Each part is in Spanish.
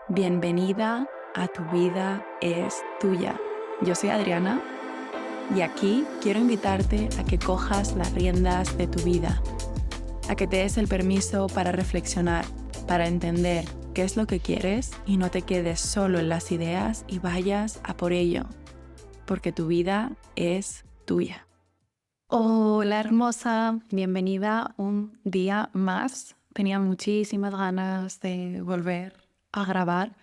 Bienvenida a Tu vida es tuya. Yo soy Adriana y aquí quiero invitarte a que cojas las riendas de tu vida, a que te des el permiso para reflexionar, para entender qué es lo que quieres y no te quedes solo en las ideas y vayas a por ello, porque tu vida es tuya. Hola hermosa, bienvenida un día más. Tenía muchísimas ganas de volver a grabar.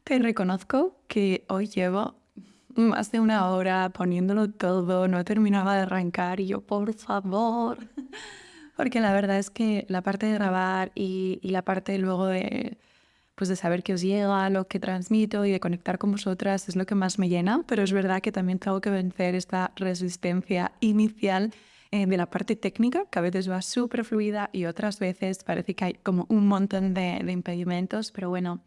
Te reconozco que hoy llevo más de una hora poniéndolo todo, no terminaba de arrancar y yo, por favor, porque la verdad es que la parte de grabar y la parte luego de saber que os llega, lo que transmito y de conectar con vosotras es lo que más me llena, pero es verdad que también tengo que vencer esta resistencia inicial de la parte técnica, que a veces va súper fluida y otras veces parece que hay como un montón de impedimentos, pero bueno,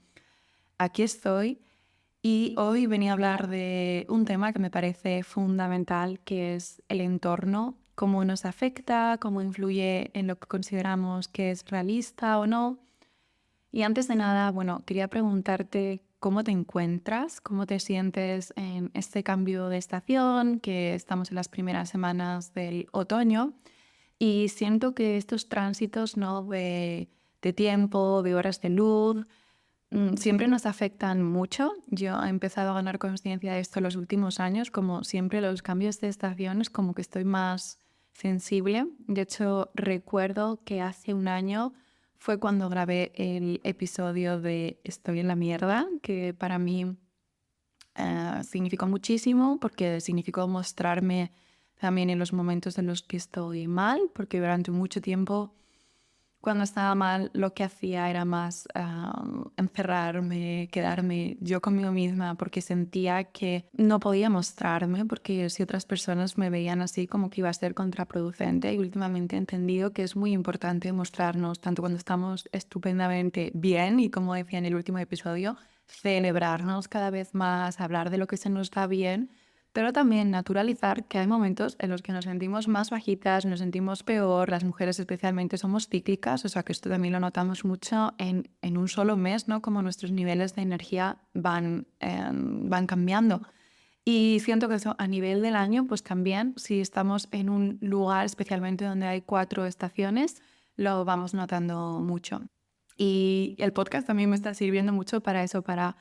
aquí estoy y hoy venía a hablar de un tema que me parece fundamental, que es el entorno, cómo nos afecta, cómo influye en lo que consideramos que es realista o no. Y antes de nada, bueno, quería preguntarte cómo te encuentras, cómo te sientes en este cambio de estación, que estamos en las primeras semanas del otoño y siento que estos tránsitos, ¿no? de tiempo, de horas de luz, siempre nos afectan mucho. Yo he empezado a ganar conciencia de esto en los últimos años, como siempre los cambios de estaciones, como que estoy más sensible. De hecho, recuerdo que hace un año fue cuando grabé el episodio de Estoy en la mierda, que para mí significó muchísimo porque significó mostrarme también en los momentos en los que estoy mal, porque durante mucho tiempo cuando estaba mal, lo que hacía era más encerrarme, quedarme yo conmigo misma, porque sentía que no podía mostrarme, porque si otras personas me veían así, como que iba a ser contraproducente. Y últimamente he entendido que es muy importante mostrarnos, tanto cuando estamos estupendamente bien, y como decía en el último episodio, celebrarnos cada vez más, hablar de lo que se nos da bien, pero también naturalizar que hay momentos en los que nos sentimos más bajitas, nos sentimos peor, las mujeres especialmente somos cíclicas, o sea que esto también lo notamos mucho en un solo mes, ¿no? Como nuestros niveles de energía van cambiando. Y siento que eso a nivel del año, pues también, si estamos en un lugar especialmente donde hay 4 estaciones, lo vamos notando mucho. Y el podcast también me está sirviendo mucho para eso, para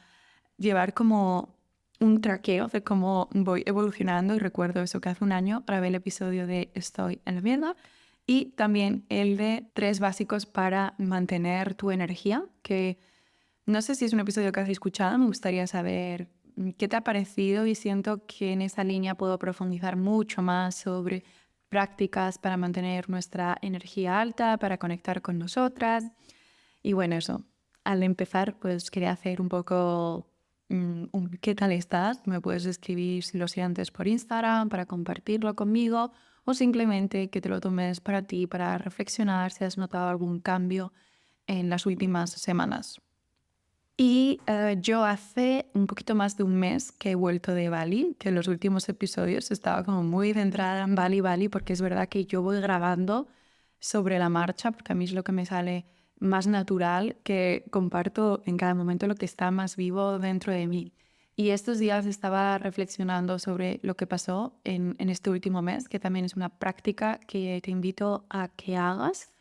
llevar como un traqueo de cómo voy evolucionando. Y recuerdo eso, que hace un año grabé el episodio de Estoy en la mierda y también el de 3 básicos para mantener tu energía, que no sé si es un episodio que has escuchado, me gustaría saber qué te ha parecido y siento que en esa línea puedo profundizar mucho más sobre prácticas para mantener nuestra energía alta, para conectar con nosotras. Y bueno, eso, al empezar pues quería hacer un poco un ¿qué tal estás? Me puedes escribir si lo sientes por Instagram para compartirlo conmigo o simplemente que te lo tomes para ti, para reflexionar si has notado algún cambio en las últimas semanas. Y yo hace un poquito más de un mes que he vuelto de Bali, que en los últimos episodios estaba como muy centrada en Bali, porque es verdad que yo voy grabando sobre la marcha, porque a mí es lo que me sale más natural, que comparto en cada momento lo que está más vivo dentro de mí. Y estos días estaba reflexionando sobre lo que pasó en este último mes, que también es una práctica que te invito a que hagas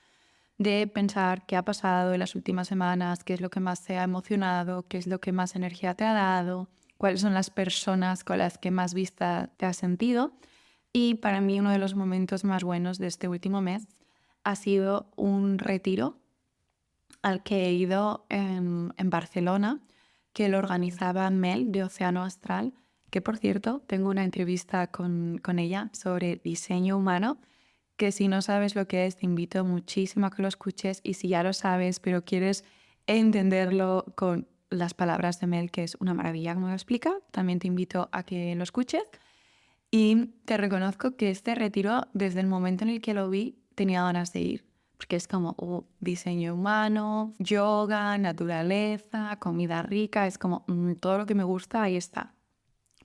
de pensar qué ha pasado en las últimas semanas, qué es lo que más te ha emocionado, qué es lo que más energía te ha dado, cuáles son las personas con las que más vista te has sentido. Y para mí uno de los momentos más buenos de este último mes ha sido un retiro al que he ido en Barcelona, que lo organizaba Mel de Océano Astral, que por cierto tengo una entrevista con ella sobre diseño humano, que si no sabes lo que es, te invito muchísimo a que lo escuches, y si ya lo sabes, pero quieres entenderlo con las palabras de Mel, que es una maravilla como lo explica, también te invito a que lo escuches. Y te reconozco que este retiro, desde el momento en el que lo vi, tenía ganas de ir, porque es como diseño humano, yoga, naturaleza, comida rica, es como todo lo que me gusta, ahí está.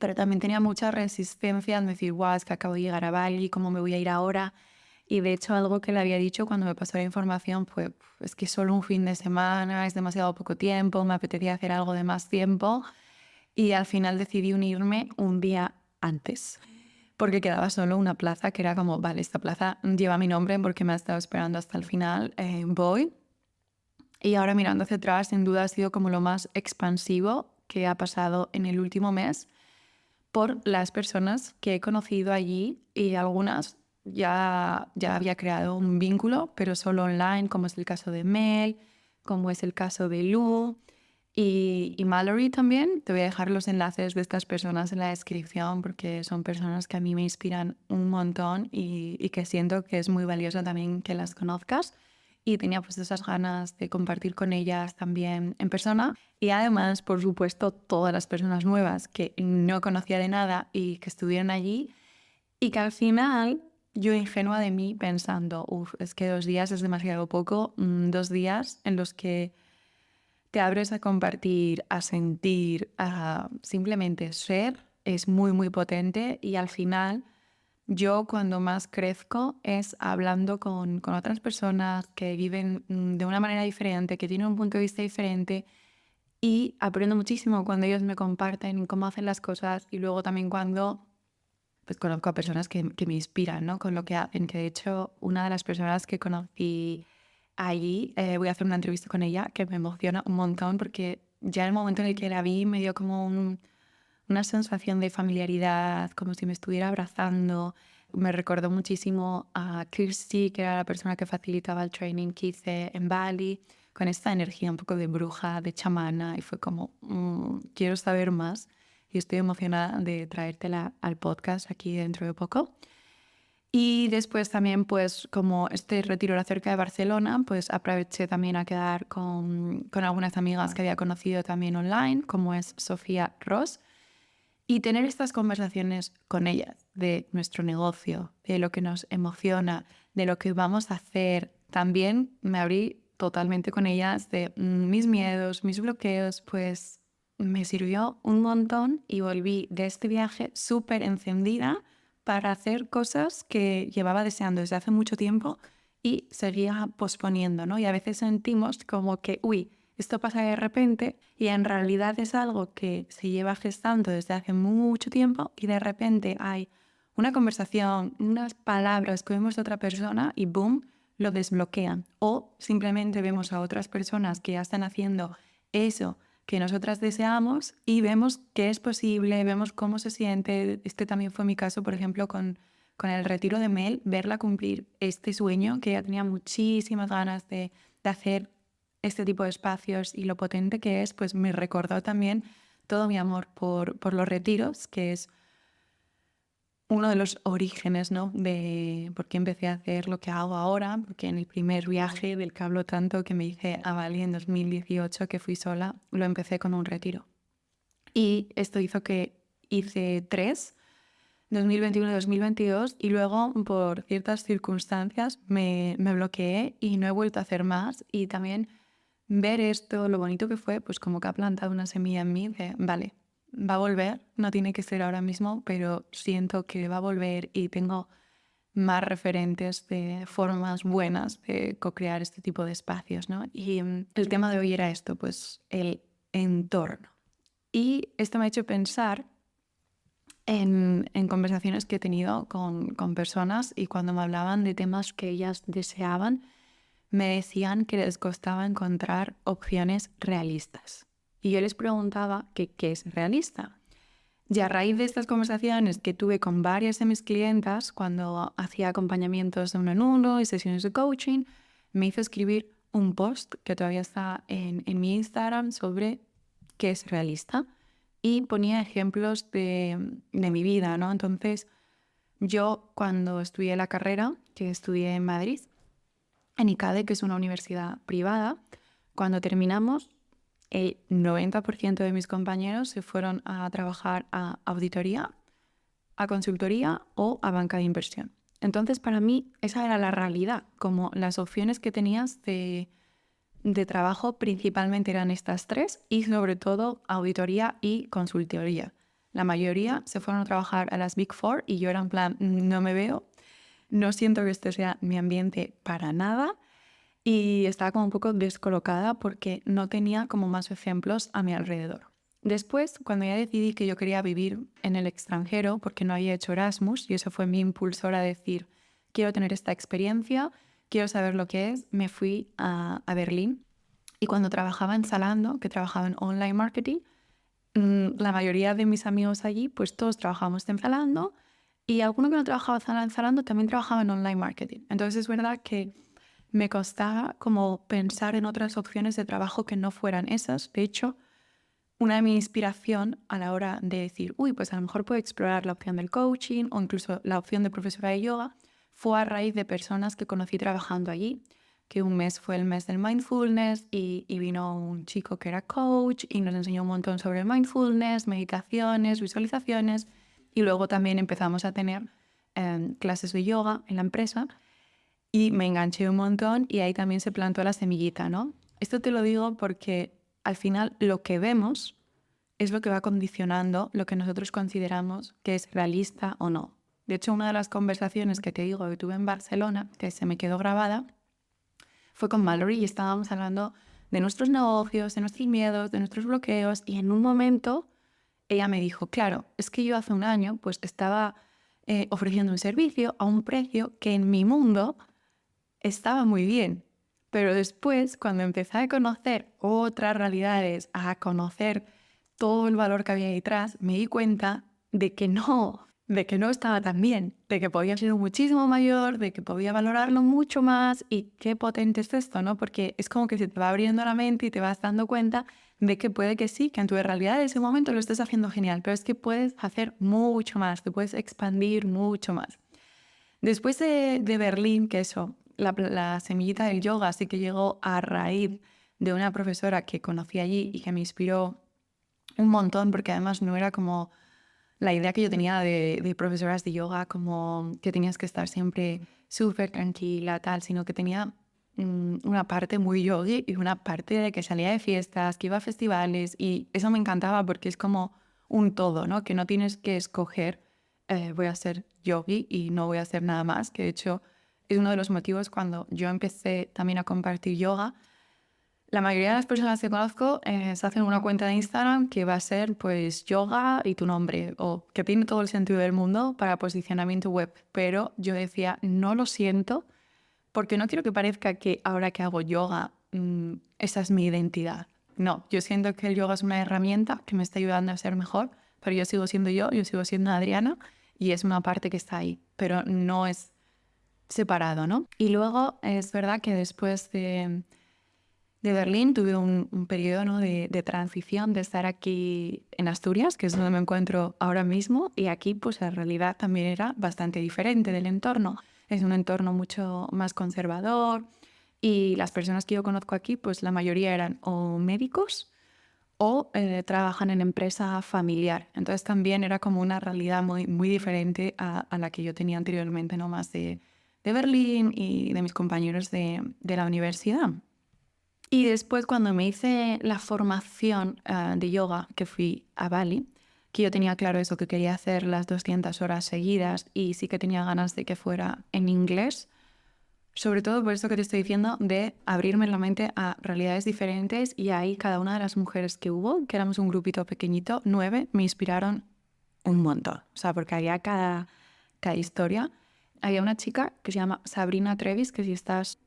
Pero también tenía mucha resistencia en decir, guau, es que acabo de llegar a Bali, ¿cómo me voy a ir ahora? Y de hecho algo que le había dicho cuando me pasó la información fue, es que solo un fin de semana, es demasiado poco tiempo, me apetecía hacer algo de más tiempo y al final decidí unirme un día antes porque quedaba solo una plaza que era como, vale, esta plaza lleva mi nombre porque me ha estado esperando hasta el final, voy. Y ahora mirando hacia atrás, sin duda ha sido como lo más expansivo que ha pasado en el último mes por las personas que he conocido allí y algunas ya había creado un vínculo, pero solo online, como es el caso de Mel, como es el caso de Lu y Mallory también. Te voy a dejar los enlaces de estas personas en la descripción porque son personas que a mí me inspiran un montón y que siento que es muy valioso también que las conozcas. Y tenía pues esas ganas de compartir con ellas también en persona. Y además, por supuesto, todas las personas nuevas que no conocía de nada y que estuvieron allí y que al final yo ingenua de mí pensando, es que 2 días es demasiado poco, 2 días en los que te abres a compartir, a sentir, a simplemente ser, es muy, muy potente y al final yo cuando más crezco es hablando con otras personas que viven de una manera diferente, que tienen un punto de vista diferente y aprendo muchísimo cuando ellos me comparten cómo hacen las cosas y luego también cuando pues, conozco a personas que me inspiran, ¿no? Con lo que hacen, que de hecho una de las personas que conocí allí, voy a hacer una entrevista con ella que me emociona un montón porque ya en el momento en el que la vi me dio como una sensación de familiaridad, como si me estuviera abrazando. Me recordó muchísimo a Kirsty, que era la persona que facilitaba el training que hice en Bali, con esta energía un poco de bruja, de chamana, y fue como, quiero saber más y estoy emocionada de traértela al podcast aquí dentro de poco. Y después también, pues como este retiro era cerca de Barcelona, pues aproveché también a quedar con algunas amigas que había conocido también online, como es Sofía Ross, y tener estas conversaciones con ellas de nuestro negocio, de lo que nos emociona, de lo que vamos a hacer. También me abrí totalmente con ellas de mis miedos, mis bloqueos, pues me sirvió un montón y volví de este viaje súper encendida para hacer cosas que llevaba deseando desde hace mucho tiempo y seguía posponiendo, ¿no? Y a veces sentimos como que, esto pasa de repente y en realidad es algo que se lleva gestando desde hace mucho tiempo y de repente hay una conversación, unas palabras que vemos de otra persona y boom, lo desbloquean. O simplemente vemos a otras personas que ya están haciendo eso que nosotras deseamos y vemos que es posible, vemos cómo se siente. Este también fue mi caso, por ejemplo, con el retiro de Mel, verla cumplir este sueño que ella tenía muchísimas ganas de hacer este tipo de espacios y lo potente que es, pues me recordó también todo mi amor por los retiros, que es uno de los orígenes, ¿no? De por qué empecé a hacer lo que hago ahora, porque en el primer viaje del que hablo tanto que me hice a Bali en 2018, que fui sola, lo empecé con un retiro. Y esto hizo que hice 3, 2021 y 2022, y luego por ciertas circunstancias me bloqueé y no he vuelto a hacer más. Y también ver esto, lo bonito que fue, pues como que ha plantado una semilla en mí de, vale, va a volver, no tiene que ser ahora mismo, pero siento que va a volver y tengo más referentes de formas buenas de co-crear este tipo de espacios, ¿no? Y el tema de hoy era esto, pues el entorno. Y esto me ha hecho pensar en conversaciones que he tenido con personas y cuando me hablaban de temas que ellas deseaban, me decían que les costaba encontrar opciones realistas. Y yo les preguntaba que qué es realista. Y a raíz de estas conversaciones que tuve con varias de mis clientas cuando hacía acompañamientos de 1 en 1 y sesiones de coaching, me hizo escribir un post que todavía está en mi Instagram sobre qué es realista y ponía ejemplos de mi vida, ¿no? Entonces, yo cuando estudié la carrera, que estudié en Madrid, en ICADE, que es una universidad privada, cuando terminamos, el 90% de mis compañeros se fueron a trabajar a auditoría, a consultoría o a banca de inversión. Entonces, para mí, esa era la realidad, como las opciones que tenías de trabajo principalmente eran estas 3 y sobre todo auditoría y consultoría. La mayoría se fueron a trabajar a las Big Four y yo era en plan, no me veo. no siento que este sea mi ambiente para nada y estaba como un poco descolocada porque no tenía como más ejemplos a mi alrededor. Después, cuando ya decidí que yo quería vivir en el extranjero porque no había hecho Erasmus y eso fue mi impulsor a decir, quiero tener esta experiencia, quiero saber lo que es, me fui a Berlín y cuando trabajaba en Zalando, que trabajaba en online marketing, la mayoría de mis amigos allí, pues todos trabajábamos en Zalando y alguno que no trabajaba en Zalando también trabajaba en online marketing. Entonces es verdad que me costaba como pensar en otras opciones de trabajo que no fueran esas. De hecho, una de mi inspiración a la hora de decir, uy, pues a lo mejor puedo explorar la opción del coaching o incluso la opción de profesora de yoga, fue a raíz de personas que conocí trabajando allí, que un mes fue el mes del mindfulness y vino un chico que era coach y nos enseñó un montón sobre mindfulness, meditaciones, visualizaciones y luego también empezamos a tener clases de yoga en la empresa y me enganché un montón y ahí también se plantó la semillita, ¿no? Esto te lo digo porque al final lo que vemos es lo que va condicionando lo que nosotros consideramos que es realista o no. De hecho, una de las conversaciones que te digo que tuve en Barcelona, que se me quedó grabada, fue con Mallory y estábamos hablando de nuestros negocios, de nuestros miedos, de nuestros bloqueos y en un momento ella me dijo, claro, es que yo hace un año pues estaba ofreciendo un servicio a un precio que en mi mundo estaba muy bien, pero después, cuando empecé a conocer otras realidades, a conocer todo el valor que había detrás, me di cuenta de que no estaba tan bien, de que podía ser muchísimo mayor, de que podía valorarlo mucho más y qué potente es esto, ¿no? Porque es como que se te va abriendo la mente y te vas dando cuenta de que puede que sí, que en tu realidad en ese momento lo estés haciendo genial, pero es que puedes hacer mucho más, te puedes expandir mucho más. Después de Berlín, que eso, la semillita del yoga sí que llegó a raíz de una profesora que conocí allí y que me inspiró un montón, porque además no era como la idea que yo tenía de profesoras de yoga, como que tenías que estar siempre súper tranquila, tal, sino que tenía una parte muy yogi y una parte de que salía de fiestas, que iba a festivales y eso me encantaba porque es como un todo, ¿no? Que no tienes que escoger voy a ser yogi y no voy a hacer nada más, que de hecho es uno de los motivos cuando yo empecé también a compartir yoga. La mayoría de las personas que conozco se hacen una cuenta de Instagram que va a ser pues yoga y tu nombre o que tiene todo el sentido del mundo para posicionamiento web, pero yo decía no lo siento porque no quiero que parezca que ahora que hago yoga esa es mi identidad. No, yo siento que el yoga es una herramienta que me está ayudando a ser mejor, pero yo sigo siendo yo sigo siendo Adriana y es una parte que está ahí, pero no es separado, ¿no? Y luego es verdad que después de Berlín tuve un periodo, ¿no? de transición, de estar aquí en Asturias, que es donde me encuentro ahora mismo, y aquí pues la realidad también era bastante diferente del entorno. Es un entorno mucho más conservador y las personas que yo conozco aquí, pues la mayoría eran o médicos o trabajan en empresa familiar. Entonces también era como una realidad muy, muy diferente a la que yo tenía anteriormente, no más de Berlín y de mis compañeros de la universidad. Y después cuando me hice la formación de yoga, que fui a Bali, que yo tenía claro eso, que quería hacer las 200 horas seguidas y sí que tenía ganas de que fuera en inglés, sobre todo por eso que te estoy diciendo, de abrirme la mente a realidades diferentes y ahí cada una de las mujeres que hubo, que éramos un grupito pequeñito, 9, me inspiraron un montón. O sea, porque había cada historia. Había una chica que se llama Sabrina Trevis, que si estás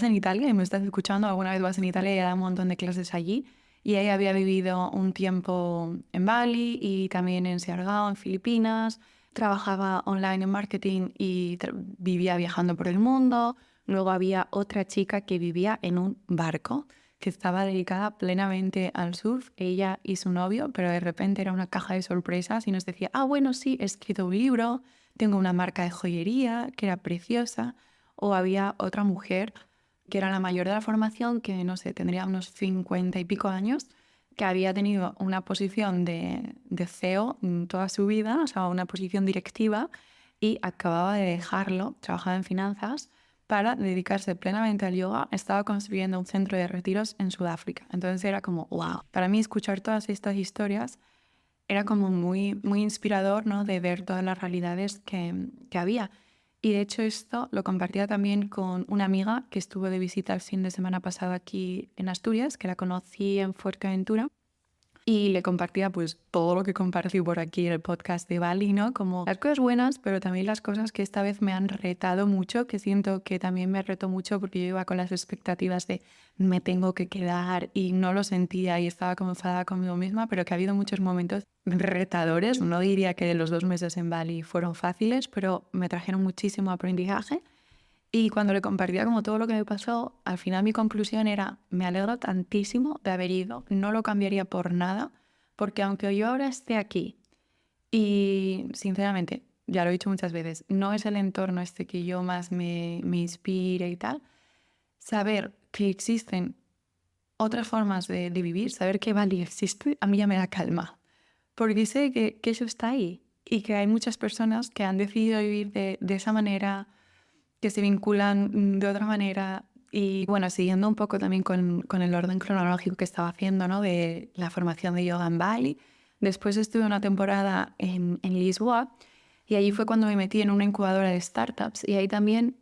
en Italia y me estás escuchando, alguna vez vas en Italia, ella da un montón de clases allí. Y ella había vivido un tiempo en Bali y también en Siargao, en Filipinas. Trabajaba online en marketing y vivía viajando por el mundo. Luego había otra chica que vivía en un barco que estaba dedicada plenamente al surf, ella y su novio, pero de repente era una caja de sorpresas y nos decía, bueno, sí, he escrito un libro, tengo una marca de joyería que era preciosa. O había otra mujer que era la mayor de la formación, que no sé, tendría unos 50 y pico años, que había tenido una posición de CEO toda su vida, o sea, una posición directiva, y acababa de dejarlo, trabajaba en finanzas, para dedicarse plenamente al yoga. Estaba construyendo un centro de retiros en Sudáfrica. Entonces era como, wow. Para mí escuchar todas estas historias era como muy, muy inspirador, ¿no? De ver todas las realidades que había. y de hecho esto lo compartía también con una amiga que estuvo de visita el fin de semana pasado aquí en Asturias, que la conocí en Fuerteventura. Y le compartía pues todo lo que compartí por aquí en el podcast de Bali, ¿no? Como las cosas buenas, pero también las cosas que esta vez me han retado mucho, que siento que también me retó mucho porque yo iba con las expectativas de me tengo que quedar y no lo sentía y estaba como enfadada conmigo misma, pero que ha habido muchos momentos retadores. No diría que los 2 meses en Bali fueron fáciles, pero me trajeron muchísimo aprendizaje. Y cuando le compartía como todo lo que me pasó, al final mi conclusión era, me alegro tantísimo de haber ido, no lo cambiaría por nada, porque aunque yo ahora esté aquí y sinceramente, ya lo he dicho muchas veces, no es el entorno este que yo más me inspire y tal, saber que existen otras formas de vivir, saber que Bali existe, a mí ya me da calma, porque sé que eso está ahí y que hay muchas personas que han decidido vivir de esa manera, que se vinculan de otra manera. Y bueno, siguiendo un poco también con el orden cronológico que estaba haciendo, ¿no? De la formación de yoga en Bali. Después estuve una temporada en Lisboa y allí fue cuando me metí en una incubadora de startups y ahí también,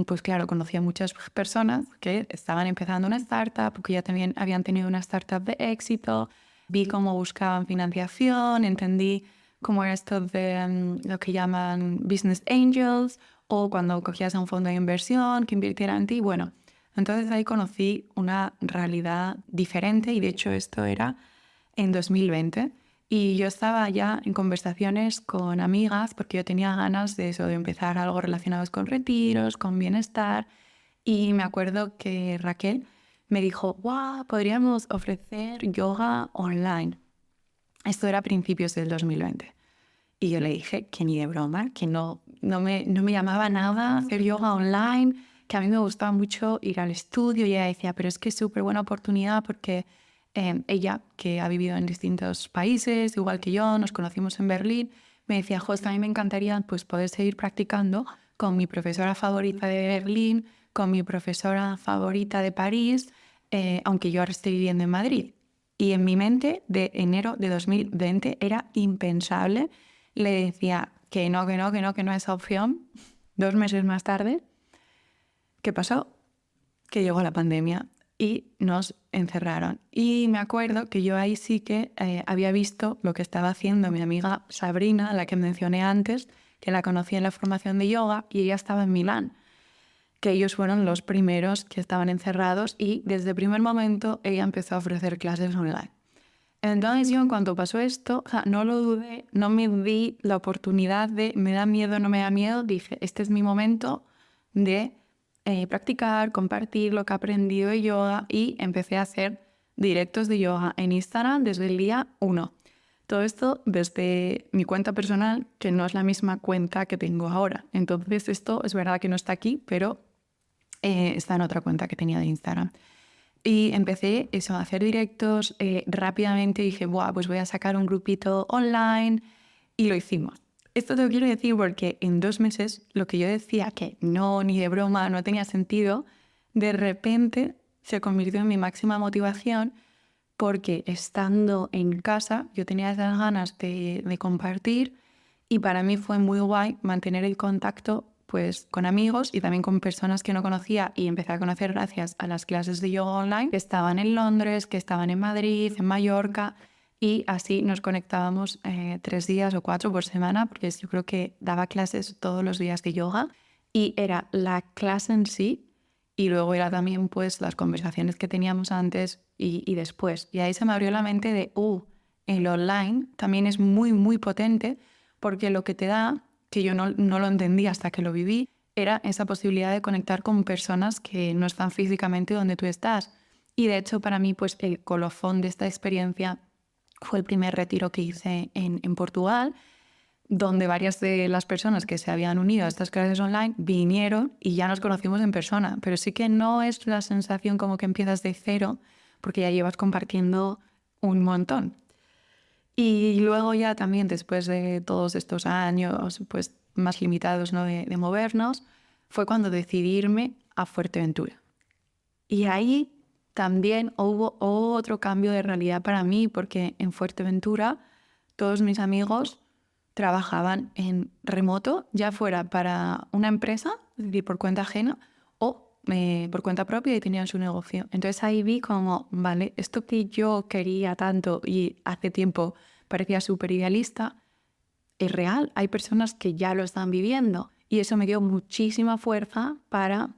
pues claro, conocí a muchas personas que estaban empezando una startup, que ya también habían tenido una startup de éxito. Vi cómo buscaban financiación, entendí cómo era esto de lo que llaman business angels, o cuando cogías a un fondo de inversión que invirtiera en ti. Bueno, entonces ahí conocí una realidad diferente y de hecho esto era en 2020 y yo estaba ya en conversaciones con amigas porque yo tenía ganas de eso, de empezar algo relacionado con retiros, con bienestar, y me acuerdo que Raquel me dijo, wow, podríamos ofrecer yoga online. Esto era a principios del 2020. Y yo le dije que ni de broma, que no me llamaba nada hacer yoga online, que a mí me gustaba mucho ir al estudio. Y ella decía, pero es que es súper buena oportunidad porque ella, que ha vivido en distintos países, igual que yo, nos conocimos en Berlín, me decía, Jos, a mí me encantaría pues, poder seguir practicando con mi profesora favorita de Berlín, con mi profesora favorita de París, aunque yo ahora estoy viviendo en Madrid. Y en mi mente, de enero de 2020, era impensable. Le decía que no es opción. 2 meses más tarde, ¿qué pasó? Que llegó la pandemia y nos encerraron. Y me acuerdo que yo ahí sí que había visto lo que estaba haciendo mi amiga Sabrina, la que mencioné antes, que la conocí en la formación de yoga, y ella estaba en Milán, que ellos fueron los primeros que estaban encerrados y desde el primer momento ella empezó a ofrecer clases online. Entonces yo en cuanto pasó esto, o sea, no lo dudé, no me di la oportunidad de me da miedo, no me da miedo, dije, este es mi momento de practicar, compartir lo que he aprendido de yoga, y empecé a hacer directos de yoga en Instagram desde el día 1. Todo esto desde mi cuenta personal, que no es la misma cuenta que tengo ahora. Entonces esto es verdad que no está aquí, pero está en otra cuenta que tenía de Instagram. Y empecé eso, a hacer directos. Rápidamente dije, buah, pues voy a sacar un grupito online, y lo hicimos. Esto te lo quiero decir porque en 2 meses lo que yo decía que no, ni de broma, no tenía sentido, de repente se convirtió en mi máxima motivación, porque estando en casa yo tenía esas ganas de compartir, y para mí fue muy guay mantener el contacto pues con amigos y también con personas que no conocía y empecé a conocer gracias a las clases de yoga online que estaban en Londres, que estaban en Madrid, en Mallorca, y así nos conectábamos 3 días o 4 por semana, porque yo creo que daba clases todos los días de yoga y era la clase en sí y luego era también pues las conversaciones que teníamos antes y después. Y ahí se me abrió la mente de, el online también es muy, muy potente, porque lo que te da, que yo no lo entendí hasta que lo viví, era esa posibilidad de conectar con personas que no están físicamente donde tú estás. Y de hecho para mí pues el colofón de esta experiencia fue el primer retiro que hice en Portugal, donde varias de las personas que se habían unido a estas clases online vinieron y ya nos conocimos en persona. Pero sí que no es la sensación como que empiezas de cero, porque ya llevas compartiendo un montón. Y luego ya también, después de todos estos años pues, más limitados, ¿no? de movernos, fue cuando decidí irme a Fuerteventura. Y ahí también hubo otro cambio de realidad para mí, porque en Fuerteventura todos mis amigos trabajaban en remoto, ya fuera para una empresa, es decir, por cuenta ajena, o por cuenta propia y tenían su negocio. Entonces ahí vi como, vale, esto que yo quería tanto y hace tiempo parecía súper idealista, es real. Hay personas que ya lo están viviendo y eso me dio muchísima fuerza para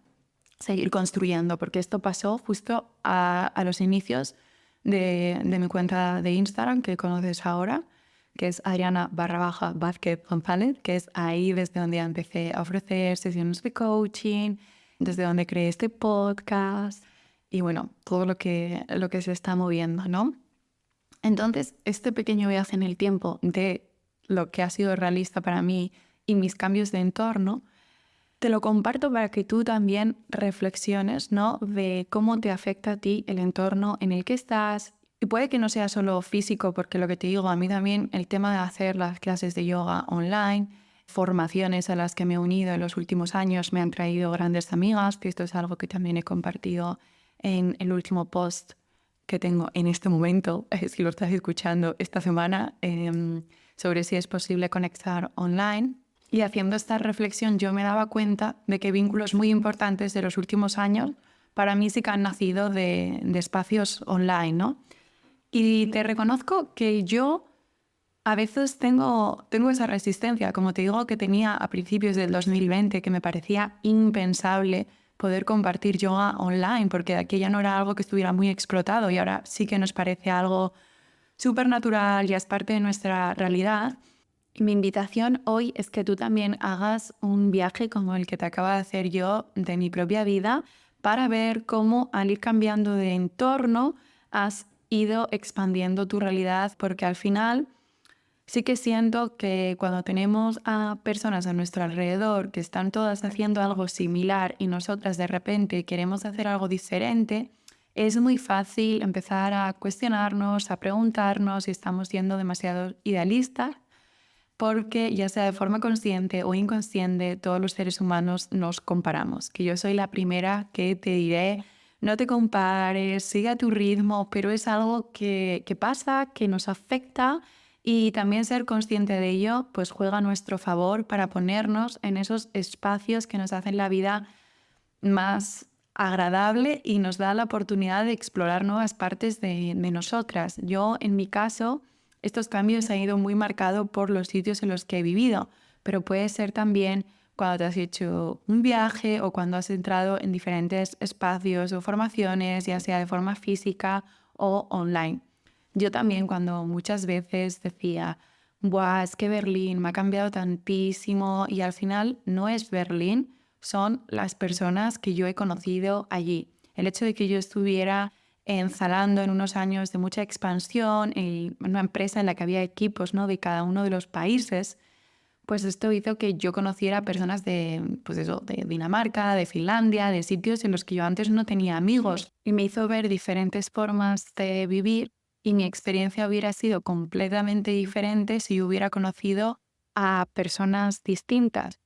seguir construyendo, porque esto pasó justo a los inicios de mi cuenta de Instagram que conoces ahora, que es Adriana_Vázquez González, que es ahí desde donde empecé a ofrecer sesiones de coaching, desde donde creé este podcast y bueno, todo lo que se está moviendo, ¿no? Entonces, este pequeño viaje en el tiempo de lo que ha sido realista para mí y mis cambios de entorno, te lo comparto para que tú también reflexiones, ¿no? De cómo te afecta a ti el entorno en el que estás. Y puede que no sea solo físico, porque lo que te digo, a mí también el tema de hacer las clases de yoga online, formaciones a las que me he unido en los últimos años, me han traído grandes amigas, que esto es algo que también he compartido en el último post que tengo en este momento, si lo estás escuchando esta semana, sobre si es posible conectar online. Y haciendo esta reflexión yo me daba cuenta de que vínculos muy importantes de los últimos años para mí sí que han nacido de espacios online, ¿no? Y te reconozco que yo a veces tengo esa resistencia, como te digo que tenía a principios del 2020, que me parecía impensable poder compartir yoga online, porque aquella no era algo que estuviera muy explotado y ahora sí que nos parece algo súper natural y es parte de nuestra realidad. Y mi invitación hoy es que tú también hagas un viaje como el que te acabo de hacer yo de mi propia vida para ver cómo al ir cambiando de entorno has ido expandiendo tu realidad, porque al final sí que siento que cuando tenemos a personas a nuestro alrededor que están todas haciendo algo similar y nosotras de repente queremos hacer algo diferente, es muy fácil empezar a cuestionarnos, a preguntarnos si estamos siendo demasiado idealistas, porque ya sea de forma consciente o inconsciente, todos los seres humanos nos comparamos. Que yo soy la primera que te diré, no te compares, sigue a tu ritmo, pero es algo que pasa, que nos afecta y también ser consciente de ello pues juega a nuestro favor para ponernos en esos espacios que nos hacen la vida más agradable y nos da la oportunidad de explorar nuevas partes de nosotras. Yo, en mi caso, estos cambios han ido muy marcados por los sitios en los que he vivido, pero puede ser también cuando te has hecho un viaje o cuando has entrado en diferentes espacios o formaciones, ya sea de forma física o online. Yo también cuando muchas veces decía, buah, es que Berlín me ha cambiado tantísimo y al final no es Berlín, son las personas que yo he conocido allí. El hecho de que yo estuviera en Zalando en unos años de mucha expansión, en una empresa en la que había equipos, ¿no?, de cada uno de los países, pues esto hizo que yo conociera personas de, pues eso, de Dinamarca, de Finlandia, de sitios en los que yo antes no tenía amigos. Y me hizo ver diferentes formas de vivir y mi experiencia hubiera sido completamente diferente si hubiera conocido a personas distintas.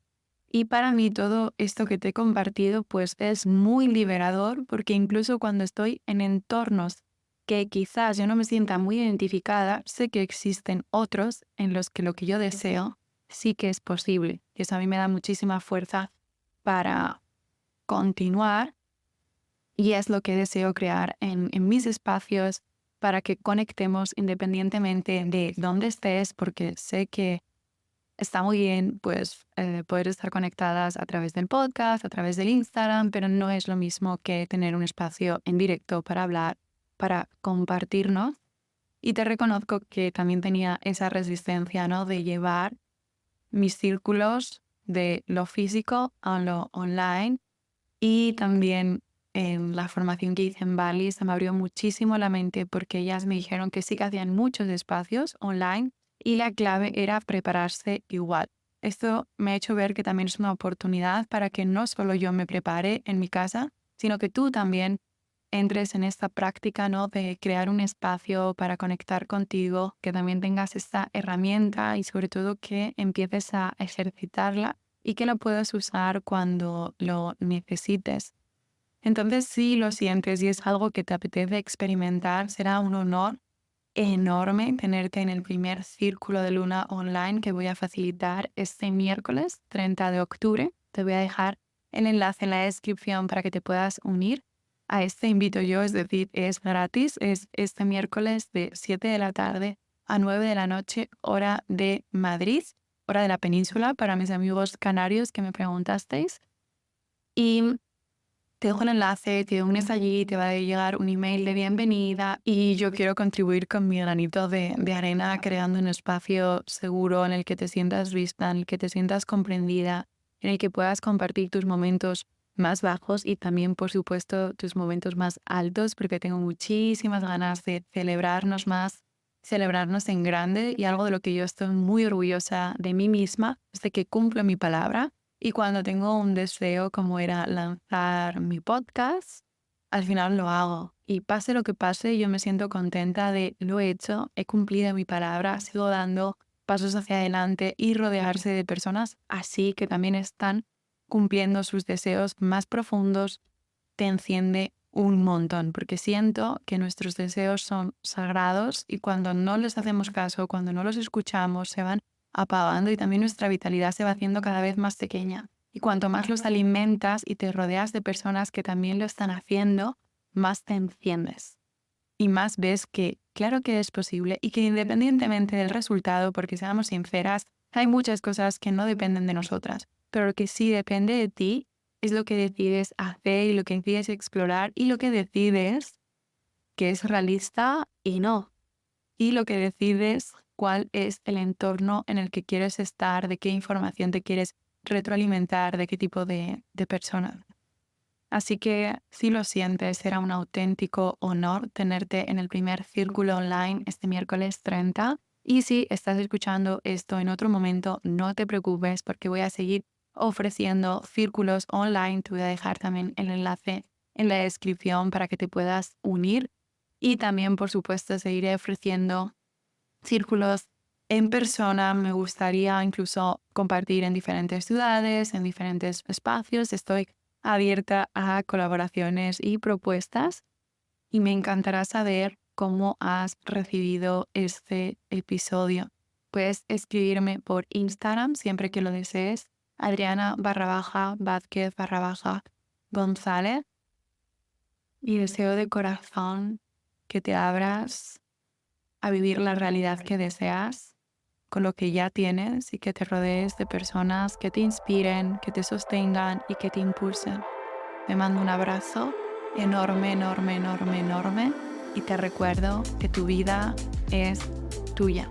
Y para mí todo esto que te he compartido pues es muy liberador, porque incluso cuando estoy en entornos que quizás yo no me sienta muy identificada, sé que existen otros en los que lo que yo deseo sí que es posible. Y eso a mí me da muchísima fuerza para continuar y es lo que deseo crear en mis espacios para que conectemos independientemente de dónde estés, porque sé que está muy bien pues, poder estar conectadas a través del podcast, a través del Instagram, pero no es lo mismo que tener un espacio en directo para hablar, para compartirnos. Y te reconozco que también tenía esa resistencia, ¿no?, de llevar mis círculos de lo físico a lo online. Y también en la formación que hice en Bali se me abrió muchísimo la mente porque ellas me dijeron que sí que hacían muchos espacios online y la clave era prepararse igual. Esto me ha hecho ver que también es una oportunidad para que no solo yo me prepare en mi casa, sino que tú también entres en esta práctica, ¿no?, de crear un espacio para conectar contigo, que también tengas esta herramienta y sobre todo que empieces a ejercitarla y que lo puedas usar cuando lo necesites. Entonces, si lo sientes y es algo que te apetece experimentar, será un honor enorme tenerte en el primer círculo de luna online que voy a facilitar este miércoles 30 de octubre. Te voy a dejar el enlace en la descripción para que te puedas unir. A este invito yo, es decir, es gratis. Es este miércoles de 7 de la tarde a 9 de la noche, hora de Madrid, hora de la península, para mis amigos canarios que me preguntasteis. Y te dejo el enlace, te unes allí, te va a llegar un email de bienvenida y yo quiero contribuir con mi granito de arena creando un espacio seguro en el que te sientas vista, en el que te sientas comprendida, en el que puedas compartir tus momentos más bajos y también, por supuesto, tus momentos más altos, porque tengo muchísimas ganas de celebrarnos más, celebrarnos en grande, y algo de lo que yo estoy muy orgullosa de mí misma es de que cumplo mi palabra. Y cuando tengo un deseo como era lanzar mi podcast, al final lo hago. Y pase lo que pase, yo me siento contenta de lo he hecho, he cumplido mi palabra, sigo dando pasos hacia adelante, y rodearse de personas así que también están cumpliendo sus deseos más profundos te enciende un montón, porque siento que nuestros deseos son sagrados y cuando no les hacemos caso, cuando no los escuchamos, se van apagando y también nuestra vitalidad se va haciendo cada vez más pequeña. Y cuanto más los alimentas y te rodeas de personas que también lo están haciendo, más te enciendes. Y más ves que claro que es posible y que independientemente del resultado, porque seamos sinceras, hay muchas cosas que no dependen de nosotras, pero lo que sí depende de ti es lo que decides hacer y lo que decides explorar y lo que decides que es realista y no. Y lo que decides cuál es el entorno en el que quieres estar, de qué información te quieres retroalimentar, de qué tipo de persona. Así que si lo sientes, será un auténtico honor tenerte en el primer círculo online este miércoles 30. Y si estás escuchando esto en otro momento, no te preocupes porque voy a seguir ofreciendo círculos online. Te voy a dejar también el enlace en la descripción para que te puedas unir. Y también, por supuesto, seguiré ofreciendo círculos en persona. Me gustaría incluso compartir en diferentes ciudades, en diferentes espacios. Estoy abierta a colaboraciones y propuestas y me encantará saber cómo has recibido este episodio. Puedes escribirme por Instagram siempre que lo desees, Adriana_Vázquez_González, y deseo de corazón que te abras a vivir la realidad que deseas con lo que ya tienes y que te rodees de personas que te inspiren, que te sostengan y que te impulsen. Te mando un abrazo enorme, enorme, enorme, enorme y te recuerdo que tu vida es tuya.